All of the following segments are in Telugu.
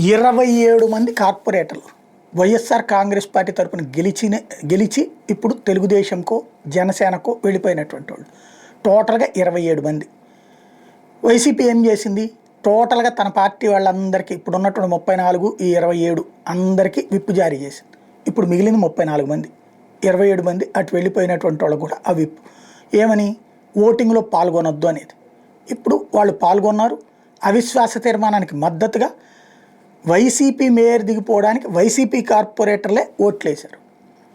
27 మంది కార్పొరేటర్లు వైఎస్ఆర్ కాంగ్రెస్ పార్టీ తరపున గెలిచి ఇప్పుడు తెలుగుదేశంకో జనసేనకో వెళ్ళిపోయినటువంటి వాళ్ళు టోటల్గా 27 మంది. వైసీపీ ఏం చేసింది, టోటల్గా తన పార్టీ వాళ్ళందరికీ ఇప్పుడు ఉన్నటువంటి 34 ఈ 27 అందరికీ విప్ జారీ చేసింది. ఇప్పుడు మిగిలింది 34 మంది, 27 మంది అటు వెళ్ళిపోయినటువంటి వాళ్ళు కూడా ఆ విప్ ఏమని, ఓటింగ్లో పాల్గొనొద్దు అనేది. ఇప్పుడు వాళ్ళు పాల్గొన్నారు. అవిశ్వాస తీర్మానానికి మద్దతుగా వైసీపీ మేయర్ దిగిపోవడానికి వైసీపీ కార్పొరేటర్లే ఓట్లేశారు.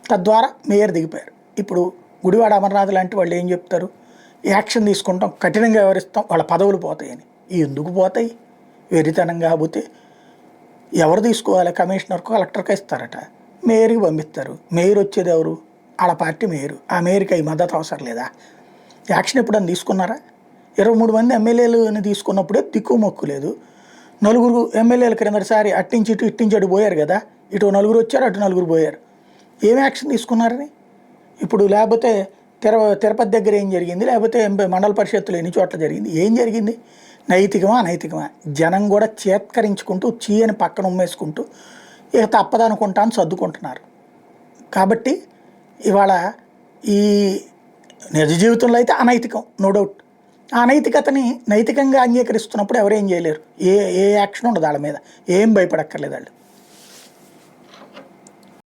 తద్వారా మేయర్ దిగిపోయారు. ఇప్పుడు గుడివాడ అమర్నాథ్ లాంటి వాళ్ళు ఏం చెప్తారు, యాక్షన్ తీసుకుంటాం, కఠినంగా వ్యవహరిస్తాం, వాళ్ళ పదవులు పోతాయని. ఎందుకు పోతాయి? వెరితనం కాకపోతే ఎవరు తీసుకోవాలి? కమిషనర్కు కలెక్టర్కి ఇస్తారట, మేయర్కి పంపిస్తారు. మేయర్ వచ్చేది ఎవరు? వాళ్ళ పార్టీ మేయరు. ఆ మేయర్కి అవి మద్దతు అవసరం లేదా? యాక్షన్ ఎప్పుడన్నా తీసుకున్నారా? 23 మంది ఎమ్మెల్యేలని తీసుకున్నప్పుడే దిక్కు మొక్కు లేదు. 4 ఎమ్మెల్యేల క్రిందటిసారి అట్టించి ఇట్టించి అటు పోయారు కదా, ఇటు 4 వచ్చారు, అటు 4 పోయారు. ఏం యాక్షన్ తీసుకున్నారని ఇప్పుడు? లేకపోతే తిరుపతి దగ్గర ఏం జరిగింది, లేకపోతే మండల పరిషత్తులు ఎన్ని చోట్ల జరిగింది, ఏం జరిగింది? నైతికమా అనైతికమా? జనం కూడా చేత్కరించుకుంటూ చీయని పక్కన ఉమ్మేసుకుంటూ ఇక తప్పదనుకుంటాను సర్దుకుంటున్నారు. కాబట్టి ఇవాళ ఈ నిజ జీవితంలో అయితే అనైతికం, నో డౌట్. ఆ అనైతికతని నైతికంగా అంగీకరిస్తున్నప్పుడు ఎవరేం చేయలేరు. ఏ యాక్షన్ ఉండదు వాళ్ళ మీద, ఏం భయపడక్కర్లేదు వాళ్ళు.